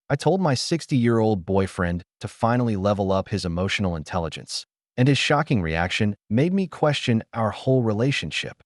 I told my 60-year-old boyfriend to finally level up his emotional intelligence, and his shocking reaction made me question our whole relationship.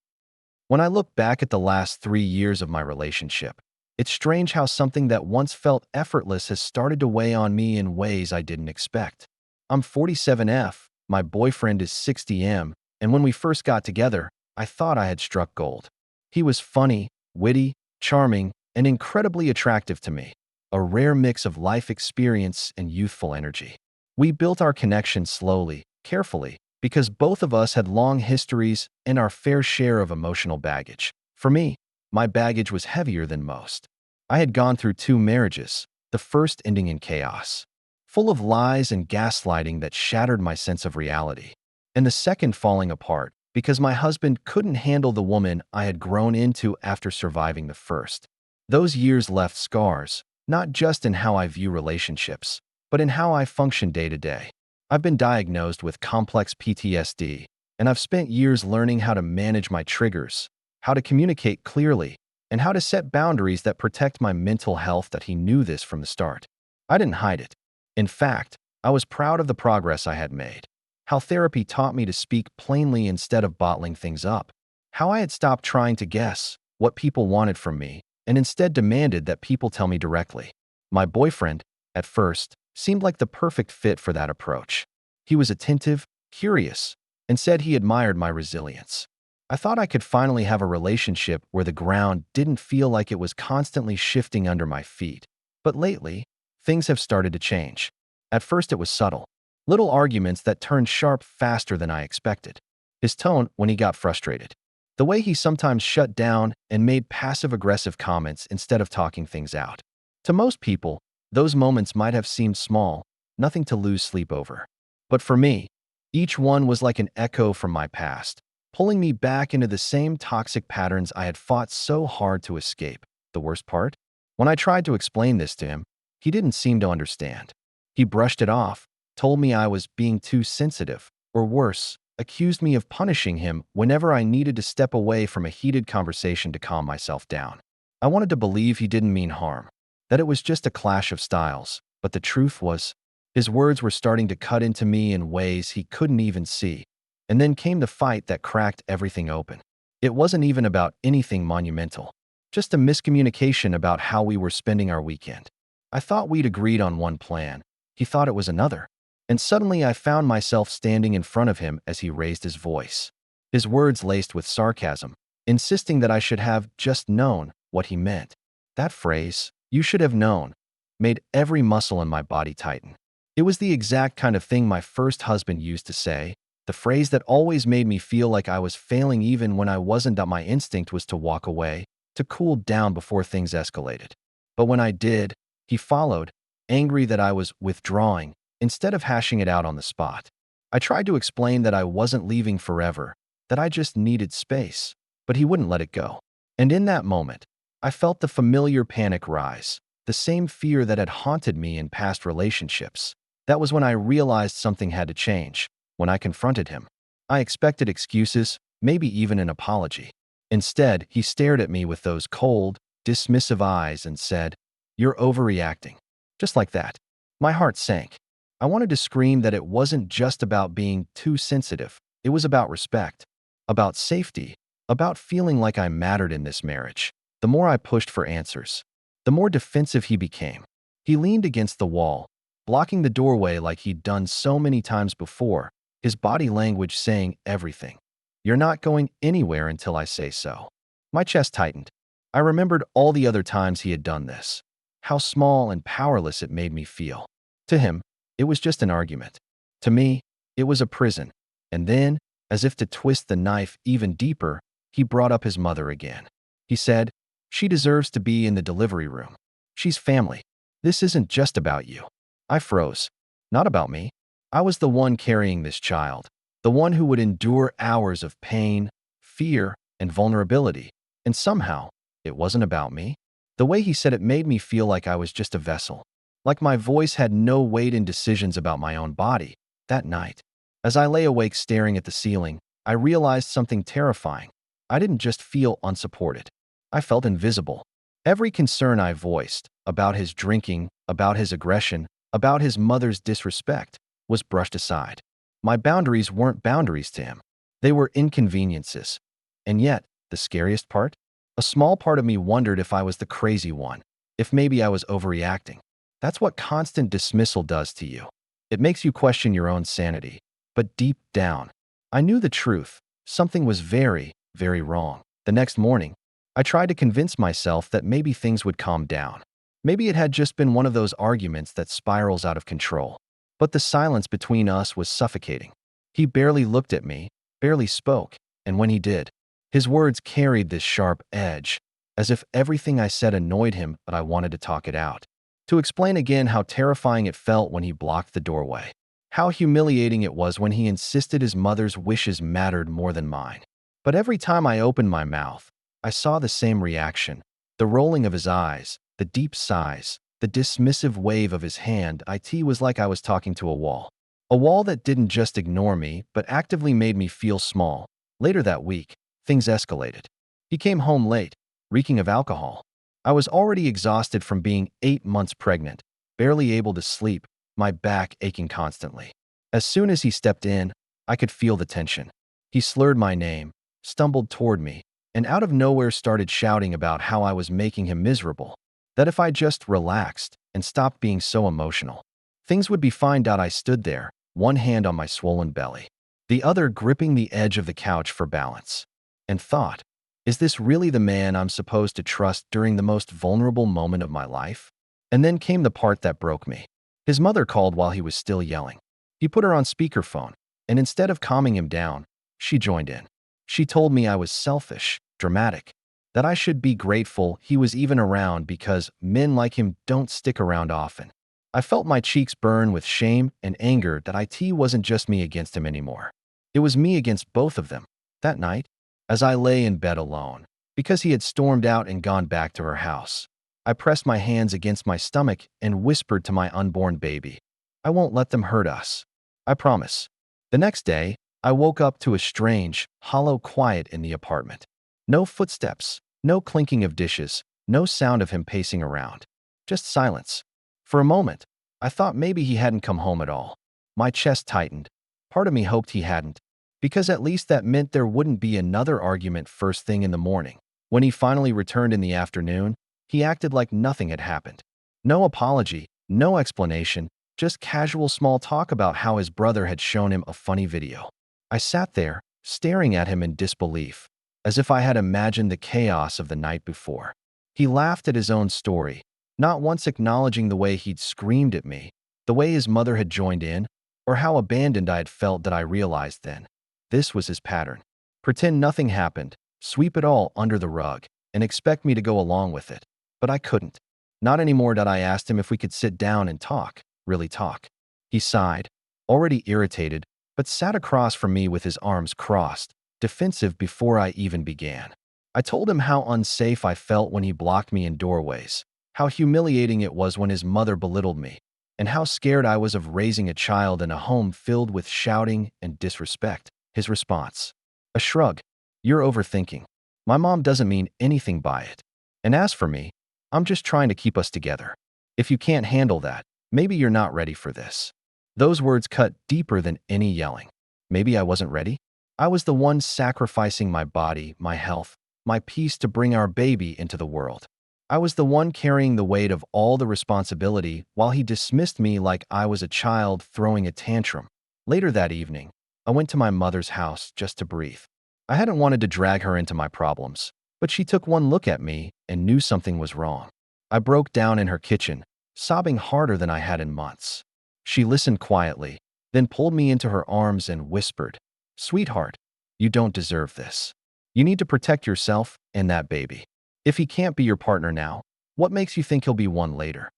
When I look back at the last 3 years of my relationship, it's strange how something that once felt effortless has started to weigh on me in ways I didn't expect. I'm 47F, my boyfriend is 60M, and when we first got together, I thought I had struck gold. He was funny, witty, charming, and incredibly attractive to me, a rare mix of life experience and youthful energy. We built our connection slowly, carefully, because both of us had long histories and our fair share of emotional baggage. For me, my baggage was heavier than most. I had gone through 2 marriages, the first ending in chaos, full of lies and gaslighting that shattered my sense of reality, and the second falling apart because my husband couldn't handle the woman I had grown into after surviving the first. Those years left scars, not just in how I view relationships, but in how I function day to day. I've been diagnosed with complex PTSD, and I've spent years learning how to manage my triggers, how to communicate clearly, and how to set boundaries that protect my mental health. That he knew this from the start. I didn't hide it. In fact, I was proud of the progress I had made. How therapy taught me to speak plainly instead of bottling things up. How I had stopped trying to guess what people wanted from me and instead demanded that people tell me directly. My boyfriend, at first, seemed like the perfect fit for that approach. He was attentive, curious, and said he admired my resilience. I thought I could finally have a relationship where the ground didn't feel like it was constantly shifting under my feet. But lately, things have started to change. At first it was subtle. Little arguments that turned sharp faster than I expected. His tone when he got frustrated. The way he sometimes shut down and made passive-aggressive comments instead of talking things out. To most people, those moments might have seemed small, nothing to lose sleep over. But for me, each one was like an echo from my past, pulling me back into the same toxic patterns I had fought so hard to escape. The worst part? When I tried to explain this to him, he didn't seem to understand. He brushed it off, told me I was being too sensitive, or worse, accused me of punishing him whenever I needed to step away from a heated conversation to calm myself down. I wanted to believe he didn't mean harm, that it was just a clash of styles, but the truth was, his words were starting to cut into me in ways he couldn't even see. And then came the fight that cracked everything open. It wasn't even about anything monumental, just a miscommunication about how we were spending our weekend. I thought we'd agreed on one plan. He thought it was another. And suddenly I found myself standing in front of him as he raised his voice. His words laced with sarcasm, insisting that I should have just known what he meant. That phrase, "you should have known," made every muscle in my body tighten. It was the exact kind of thing my first husband used to say, the phrase that always made me feel like I was failing even when I wasn't. That my instinct was to walk away, to cool down before things escalated. But when I did, he followed, angry that I was withdrawing, instead of hashing it out on the spot. I tried to explain that I wasn't leaving forever, that I just needed space, but he wouldn't let it go. And in that moment, I felt the familiar panic rise, the same fear that had haunted me in past relationships. That was when I realized something had to change. When I confronted him, I expected excuses, maybe even an apology. Instead, he stared at me with those cold, dismissive eyes and said, "You're overreacting." Just like that. My heart sank. I wanted to scream that it wasn't just about being too sensitive. It was about respect, about safety, about feeling like I mattered in this marriage. The more I pushed for answers, the more defensive he became. He leaned against the wall, blocking the doorway like he'd done so many times before, his body language saying everything. "You're not going anywhere until I say so." My chest tightened. I remembered all the other times he had done this, how small and powerless it made me feel. To him, it was just an argument. To me, it was a prison. And then, as if to twist the knife even deeper, he brought up his mother again. He said, "She deserves to be in the delivery room. She's family. This isn't just about you." I froze. Not about me. I was the one carrying this child, the one who would endure hours of pain, fear, and vulnerability. And somehow, it wasn't about me. The way he said it made me feel like I was just a vessel, like my voice had no weight in decisions about my own body. That night, as I lay awake staring at the ceiling, I realized something terrifying. I didn't just feel unsupported. I felt invisible. Every concern I voiced about his drinking, about his aggression, about his mother's disrespect was brushed aside. My boundaries weren't boundaries to him. They were inconveniences. And yet, the scariest part? A small part of me wondered if I was the crazy one, if maybe I was overreacting. That's what constant dismissal does to you. It makes you question your own sanity. But deep down, I knew the truth. Something was very, very wrong. The next morning, I tried to convince myself that maybe things would calm down. Maybe it had just been one of those arguments that spirals out of control. But the silence between us was suffocating. He barely looked at me, barely spoke, and when he did, his words carried this sharp edge, as if everything I said annoyed him, but I wanted to talk it out. To explain again how terrifying it felt when he blocked the doorway. How humiliating it was when he insisted his mother's wishes mattered more than mine. But every time I opened my mouth, I saw the same reaction. The rolling of his eyes, the deep sighs, the dismissive wave of his hand. It was like I was talking to a wall. A wall that didn't just ignore me, but actively made me feel small. Later that week, things escalated. He came home late, reeking of alcohol. I was already exhausted from being 8 months pregnant, barely able to sleep, my back aching constantly. As soon as he stepped in, I could feel the tension. He slurred my name, stumbled toward me, and out of nowhere started shouting about how I was making him miserable. That if I just relaxed and stopped being so emotional, things would be fine. I stood there, one hand on my swollen belly, the other gripping the edge of the couch for balance, and thought, is this really the man I'm supposed to trust during the most vulnerable moment of my life? And then came the part that broke me. His mother called while he was still yelling. He put her on speakerphone, and instead of calming him down, she joined in. She told me I was selfish, dramatic, that I should be grateful he was even around because men like him don't stick around often. I felt my cheeks burn with shame and anger that it wasn't just me against him anymore. It was me against both of them. That night, as I lay in bed alone, because he had stormed out and gone back to her house, I pressed my hands against my stomach and whispered to my unborn baby, I won't let them hurt us. I promise. The next day, I woke up to a strange, hollow quiet in the apartment. No footsteps, no clinking of dishes, no sound of him pacing around. Just silence. For a moment, I thought maybe he hadn't come home at all. My chest tightened. Part of me hoped he hadn't, because at least that meant there wouldn't be another argument first thing in the morning. When he finally returned in the afternoon, he acted like nothing had happened. No apology, no explanation, just casual small talk about how his brother had shown him a funny video. I sat there, staring at him in disbelief, as if I had imagined the chaos of the night before. He laughed at his own story, not once acknowledging the way he'd screamed at me, the way his mother had joined in, or how abandoned I had felt. That I realized then. This was his pattern. Pretend nothing happened, sweep it all under the rug, and expect me to go along with it. But I couldn't. Not anymore. I asked him if we could sit down and talk, really talk. He sighed, already irritated, but sat across from me with his arms crossed, defensive before I even began. I told him how unsafe I felt when he blocked me in doorways, how humiliating it was when his mother belittled me, and how scared I was of raising a child in a home filled with shouting and disrespect. His response: a shrug. You're overthinking. My mom doesn't mean anything by it. And as for me, I'm just trying to keep us together. If you can't handle that, maybe you're not ready for this. Those words cut deeper than any yelling. Maybe I wasn't ready. I was the one sacrificing my body, my health, my peace to bring our baby into the world. I was the one carrying the weight of all the responsibility while he dismissed me like I was a child throwing a tantrum. Later that evening, I went to my mother's house just to breathe. I hadn't wanted to drag her into my problems, but she took one look at me and knew something was wrong. I broke down in her kitchen, sobbing harder than I had in months. She listened quietly, then pulled me into her arms and whispered, "Sweetheart, you don't deserve this. You need to protect yourself and that baby. If he can't be your partner now, what makes you think he'll be one later?"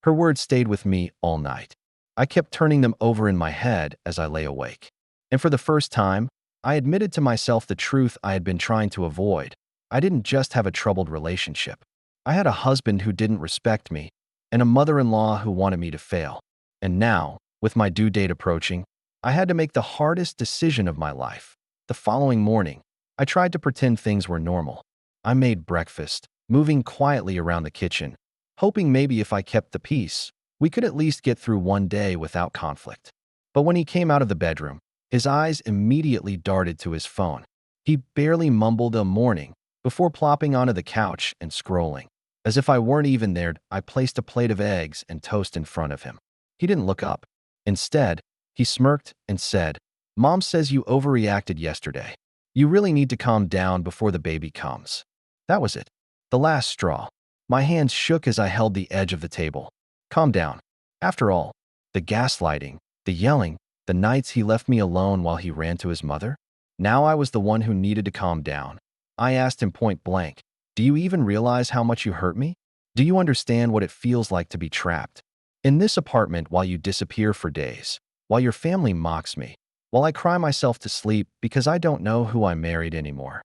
Her words stayed with me all night. I kept turning them over in my head as I lay awake. And for the first time, I admitted to myself the truth I had been trying to avoid. I didn't just have a troubled relationship. I had a husband who didn't respect me, and a mother-in-law who wanted me to fail. And now, with my due date approaching, I had to make the hardest decision of my life. The following morning, I tried to pretend things were normal. I made breakfast, moving quietly around the kitchen, hoping maybe if I kept the peace, we could at least get through one day without conflict. But when he came out of the bedroom, his eyes immediately darted to his phone. He barely mumbled a morning before plopping onto the couch and scrolling. As if I weren't even there, I placed a plate of eggs and toast in front of him. He didn't look up. Instead, he smirked and said, "Mom says you overreacted yesterday. You really need to calm down before the baby comes." That was it. The last straw. My hands shook as I held the edge of the table. Calm down. After all, the gaslighting, the yelling, the nights he left me alone while he ran to his mother? Now I was the one who needed to calm down. I asked him point blank, "Do you even realize how much you hurt me? Do you understand what it feels like to be trapped in this apartment while you disappear for days, while your family mocks me, while I cry myself to sleep because I don't know who I married anymore?"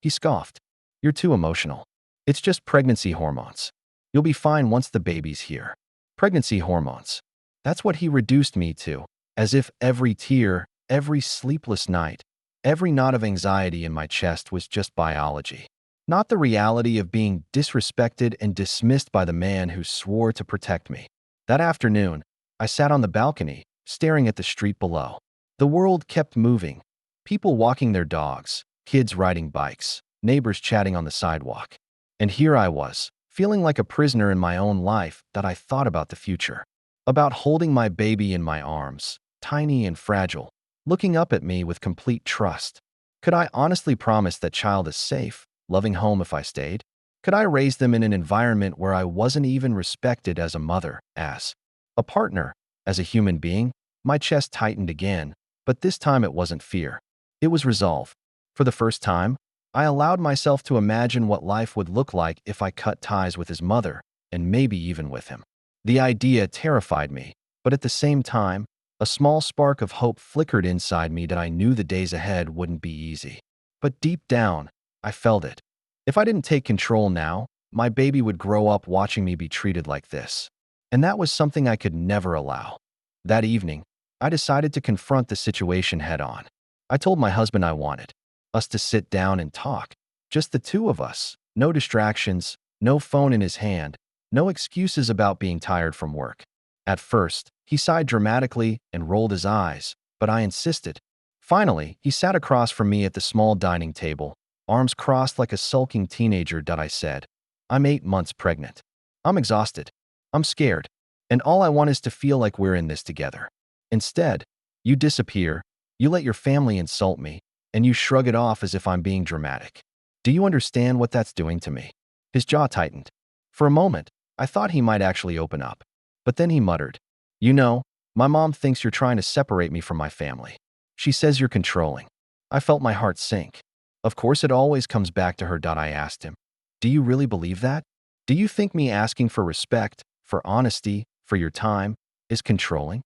He scoffed. "You're too emotional. It's just pregnancy hormones. You'll be fine once the baby's here." Pregnancy hormones. That's what he reduced me to, as if every tear, every sleepless night, every knot of anxiety in my chest was just biology. Not the reality of being disrespected and dismissed by the man who swore to protect me. That afternoon, I sat on the balcony, staring at the street below. The world kept moving. People walking their dogs, kids riding bikes, neighbors chatting on the sidewalk. And here I was, feeling like a prisoner in my own life that I thought about the future. About holding my baby in my arms, tiny and fragile, looking up at me with complete trust. Could I honestly promise that child a safe, loving home if I stayed? Could I raise them in an environment where I wasn't even respected as a mother, as a partner, as a human being? My chest tightened again, but this time it wasn't fear. It was resolve. For the first time, I allowed myself to imagine what life would look like if I cut ties with his mother, and maybe even with him. The idea terrified me, but at the same time, a small spark of hope flickered inside me that I knew the days ahead wouldn't be easy. But deep down, I felt it. If I didn't take control now, my baby would grow up watching me be treated like this. And that was something I could never allow. That evening, I decided to confront the situation head on. I told my husband I wanted us to sit down and talk. Just the two of us. No distractions, no phone in his hand, no excuses about being tired from work. At first, he sighed dramatically and rolled his eyes, but I insisted. Finally, he sat across from me at the small dining table, arms crossed like a sulking teenager. I said, "I'm 8 months pregnant. I'm exhausted. I'm scared. And all I want is to feel like we're in this together. Instead, you disappear, you let your family insult me, and you shrug it off as if I'm being dramatic. Do you understand what that's doing to me?" His jaw tightened. For a moment, I thought he might actually open up. But then he muttered, "You know, my mom thinks you're trying to separate me from my family. She says you're controlling." I felt my heart sink. Of course it always comes back to her. I asked him, "Do you really believe that? Do you think me asking for respect, for honesty, for your time, is controlling?"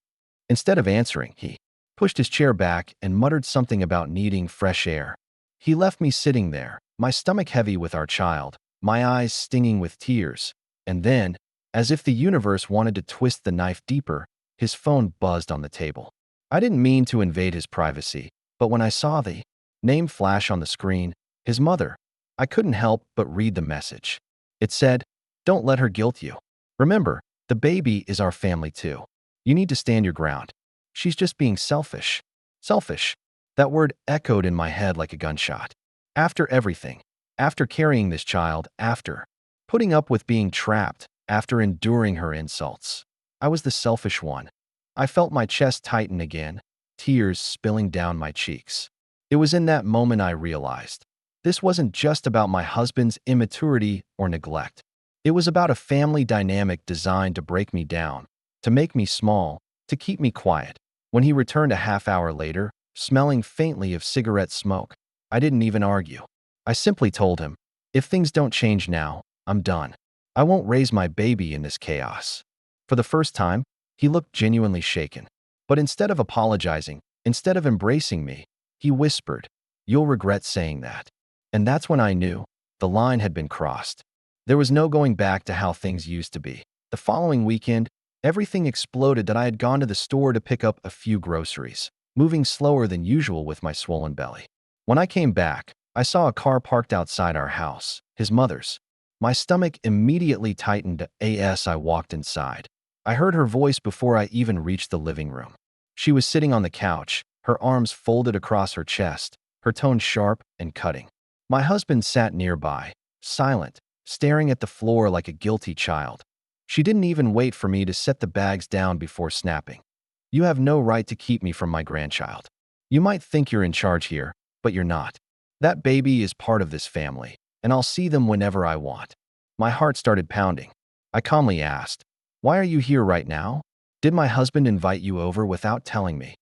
Instead of answering, he pushed his chair back and muttered something about needing fresh air. He left me sitting there, my stomach heavy with our child, my eyes stinging with tears, and then, as if the universe wanted to twist the knife deeper, his phone buzzed on the table. I didn't mean to invade his privacy, but when I saw the name flash on the screen, his mother, I couldn't help but read the message. It said, "Don't let her guilt you. Remember, the baby is our family too. You need to stand your ground. She's just being selfish." Selfish. That word echoed in my head like a gunshot. After everything, after carrying this child, after putting up with being trapped, after enduring her insults, I was the selfish one. I felt my chest tighten again, tears spilling down my cheeks. It was in that moment I realized this wasn't just about my husband's immaturity or neglect. It was about a family dynamic designed to break me down, to make me small, to keep me quiet. When he returned a half hour later, smelling faintly of cigarette smoke, I didn't even argue. I simply told him, "If things don't change now, I'm done. I won't raise my baby in this chaos." For the first time, he looked genuinely shaken. But instead of apologizing, instead of embracing me, he whispered, "You'll regret saying that." And that's when I knew the line had been crossed. There was no going back to how things used to be. The following weekend, everything exploded. I had gone to the store to pick up a few groceries, moving slower than usual with my swollen belly. When I came back, I saw a car parked outside our house, his mother's. My stomach immediately tightened as I walked inside. I heard her voice before I even reached the living room. She was sitting on the couch, her arms folded across her chest, her tone sharp and cutting. My husband sat nearby, silent, staring at the floor like a guilty child. She didn't even wait for me to set the bags down before snapping. You have no right to keep me from my grandchild. You might think you're in charge here, but you're not. That baby is part of this family, and I'll see them whenever I want. My heart started pounding. I calmly asked, "Why are you here right now? Did my husband invite you over without telling me?"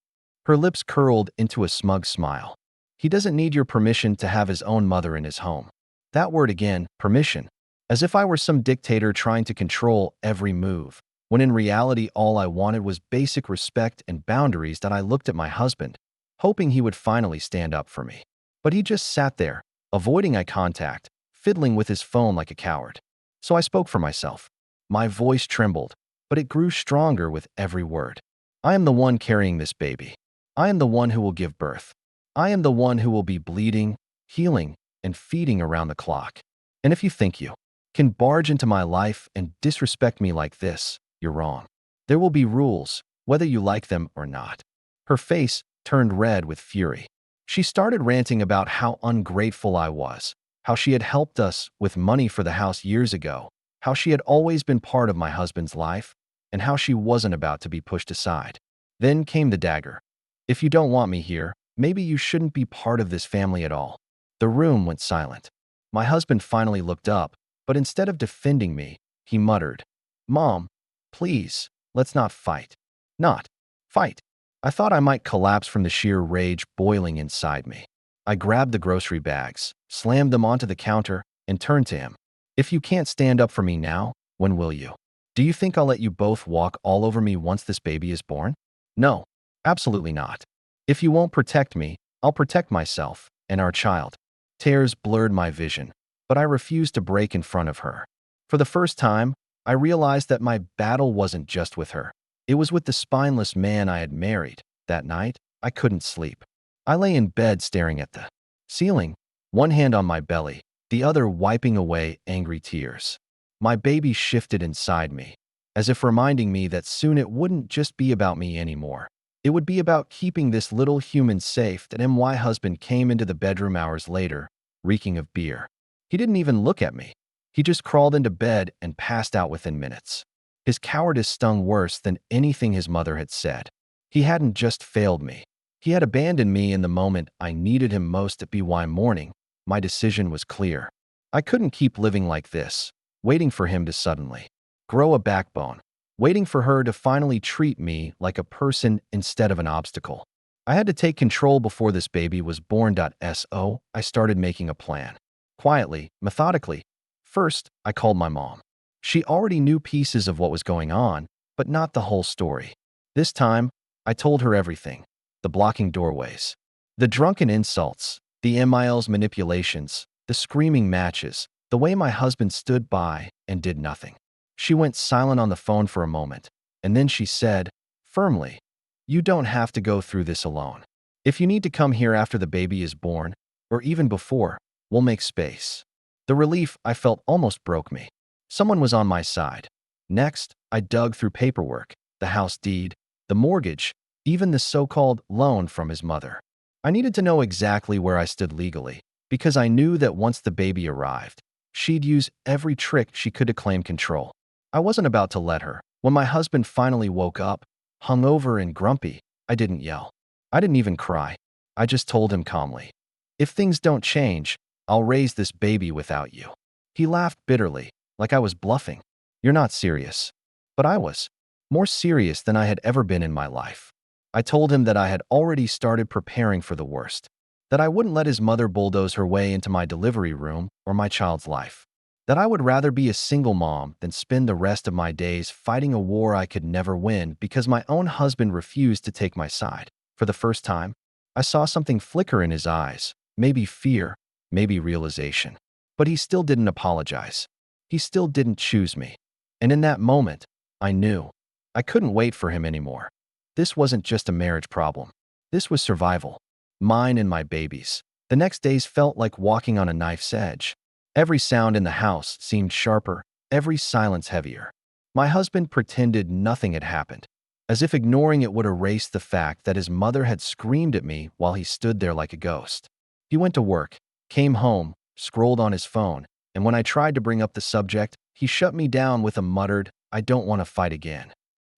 Her lips curled into a smug smile. "He doesn't need your permission to have his own mother in his home." That word again, permission. As if I were some dictator trying to control every move, when in reality all I wanted was basic respect and boundaries. That I looked at my husband, hoping he would finally stand up for me. But he just sat there, avoiding eye contact, fiddling with his phone like a coward. So I spoke for myself. My voice trembled, but it grew stronger with every word. "I am the one carrying this baby. I am the one who will give birth. I am the one who will be bleeding, healing, and feeding around the clock. And if you think you can barge into my life and disrespect me like this, you're wrong. There will be rules, whether you like them or not." Her face turned red with fury. She started ranting about how ungrateful I was, how she had helped us with money for the house years ago, how she had always been part of my husband's life, and how she wasn't about to be pushed aside. Then came the dagger. "If you don't want me here, maybe you shouldn't be part of this family at all." The room went silent. My husband finally looked up, but instead of defending me, he muttered, "Mom, please, let's not fight." Not fight. I thought I might collapse from the sheer rage boiling inside me. I grabbed the grocery bags, slammed them onto the counter, and turned to him. "If you can't stand up for me now, when will you? Do you think I'll let you both walk all over me once this baby is born? No, absolutely not. If you won't protect me, I'll protect myself and our child." Tears blurred my vision, but I refused to break in front of her. For the first time, I realized that my battle wasn't just with her. It was with the spineless man I had married. That night, I couldn't sleep. I lay in bed staring at the ceiling, one hand on my belly, the other wiping away angry tears. My baby shifted inside me, as if reminding me that soon it wouldn't just be about me anymore. It would be about keeping this little human safe. That my husband came into the bedroom hours later, reeking of beer. He didn't even look at me. He just crawled into bed and passed out within minutes. His cowardice stung worse than anything his mother had said. He hadn't just failed me. He had abandoned me in the moment I needed him most. At BY morning, my decision was clear. I couldn't keep living like this, waiting for him to suddenly grow a backbone, waiting for her to finally treat me like a person instead of an obstacle. I had to take control before this baby was born. So I started making a plan. Quietly, methodically. First, I called my mom. She already knew pieces of what was going on, but not the whole story. This time, I told her everything. The blocking doorways, the drunken insults, the Miles manipulations, the screaming matches, the way my husband stood by and did nothing. She went silent on the phone for a moment, and then she said, firmly, "You don't have to go through this alone. If you need to come here after the baby is born, or even before, we'll make space." The relief I felt almost broke me. Someone was on my side. Next, I dug through paperwork, the house deed, the mortgage, even the so-called loan from his mother. I needed to know exactly where I stood legally, because I knew that once the baby arrived, she'd use every trick she could to claim control. I wasn't about to let her. When my husband finally woke up, hungover and grumpy, I didn't yell. I didn't even cry. I just told him calmly, "If things don't change, I'll raise this baby without you." He laughed bitterly, like I was bluffing. "You're not serious." But I was. More serious than I had ever been in my life. I told him that I had already started preparing for the worst, that I wouldn't let his mother bulldoze her way into my delivery room or my child's life, that I would rather be a single mom than spend the rest of my days fighting a war I could never win because my own husband refused to take my side. For the first time, I saw something flicker in his eyes, maybe fear, maybe realization. But he still didn't apologize. He still didn't choose me. And in that moment, I knew I couldn't wait for him anymore. This wasn't just a marriage problem. This was survival. Mine and my baby's. The next days felt like walking on a knife's edge. Every sound in the house seemed sharper, every silence heavier. My husband pretended nothing had happened, as if ignoring it would erase the fact that his mother had screamed at me while he stood there like a ghost. He went to work, came home, scrolled on his phone, and when I tried to bring up the subject, he shut me down with a muttered, "I don't want to fight again."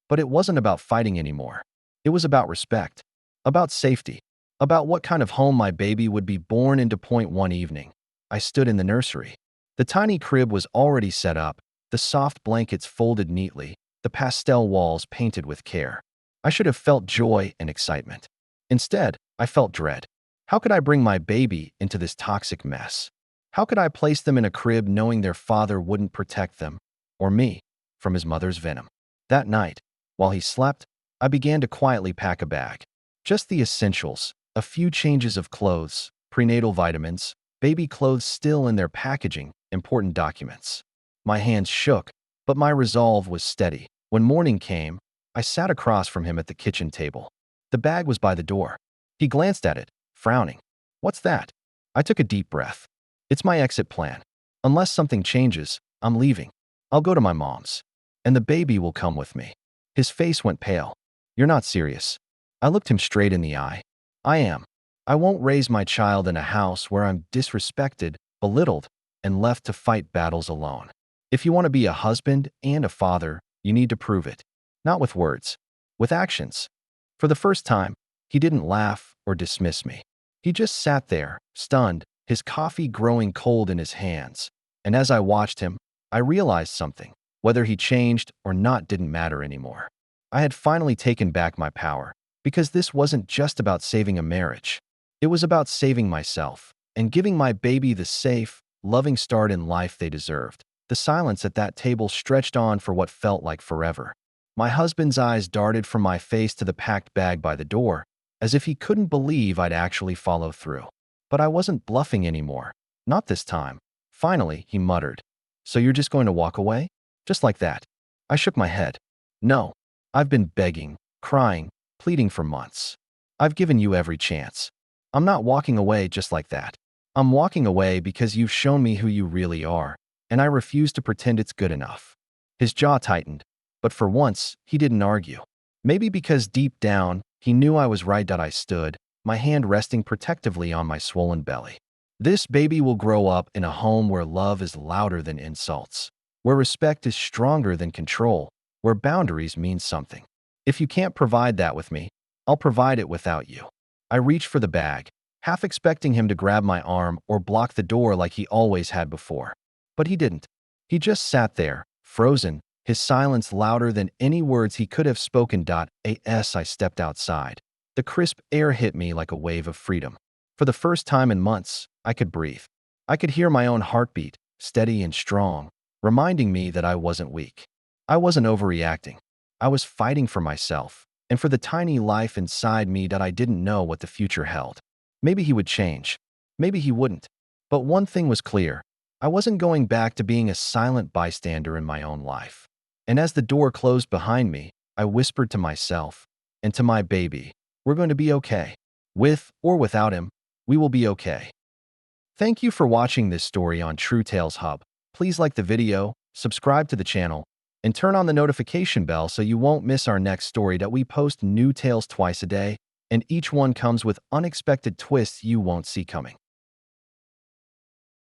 But it wasn't about fighting anymore. It was about respect, about safety, about what kind of home my baby would be born into. One evening, I stood in the nursery. The tiny crib was already set up, the soft blankets folded neatly, the pastel walls painted with care. I should have felt joy and excitement. Instead, I felt dread. How could I bring my baby into this toxic mess? How could I place them in a crib knowing their father wouldn't protect them, or me, from his mother's venom? That night, while he slept, I began to quietly pack a bag. Just the essentials, a few changes of clothes, prenatal vitamins, baby clothes still in their packaging, important documents. My hands shook, but my resolve was steady. When morning came, I sat across from him at the kitchen table. The bag was by the door. He glanced at it, frowning. "What's that?" I took a deep breath. "It's my exit plan. Unless something changes, I'm leaving. I'll go to my mom's. And the baby will come with me." His face went pale. "You're not serious." I looked him straight in the eye. "I am. I won't raise my child in a house where I'm disrespected, belittled, and left to fight battles alone. If you want to be a husband and a father, you need to prove it. Not with words, with actions." For the first time, he didn't laugh or dismiss me. He just sat there, stunned, his coffee growing cold in his hands. And as I watched him, I realized something. Whether he changed or not didn't matter anymore. I had finally taken back my power, because this wasn't just about saving a marriage. It was about saving myself and giving my baby the safe, loving start in life they deserved. The silence at that table stretched on for what felt like forever. My husband's eyes darted from my face to the packed bag by the door, as if he couldn't believe I'd actually follow through. But I wasn't bluffing anymore. Not this time. Finally, he muttered, "So you're just going to walk away? Just like that?" I shook my head. "No. I've been begging, crying, pleading for months. I've given you every chance. I'm not walking away just like that. I'm walking away because you've shown me who you really are, and I refuse to pretend it's good enough." His jaw tightened, but for once, he didn't argue. Maybe because deep down, he knew I was right. I stood, my hand resting protectively on my swollen belly. This baby will grow up in a home where love is louder than insults, where respect is stronger than control, where boundaries mean something. If you can't provide that with me, I'll provide it without you. I reached for the bag, half expecting him to grab my arm or block the door like he always had before. But he didn't. He just sat there, frozen, his silence louder than any words he could have spoken. As I stepped outside, the crisp air hit me like a wave of freedom. For the first time in months, I could breathe. I could hear my own heartbeat, steady and strong, reminding me that I wasn't weak. I wasn't overreacting. I was fighting for myself, and for the tiny life inside me that I didn't know what the future held. Maybe he would change. Maybe he wouldn't. But one thing was clear. I wasn't going back to being a silent bystander in my own life. And as the door closed behind me, I whispered to myself and to my baby, "We're going to be okay. With or without him, we will be okay." Thank you for watching this story on True Tales Hub. Please like the video, subscribe to the channel, and turn on the notification bell so you won't miss our next story. That we post new tales twice a day, and each one comes with unexpected twists you won't see coming.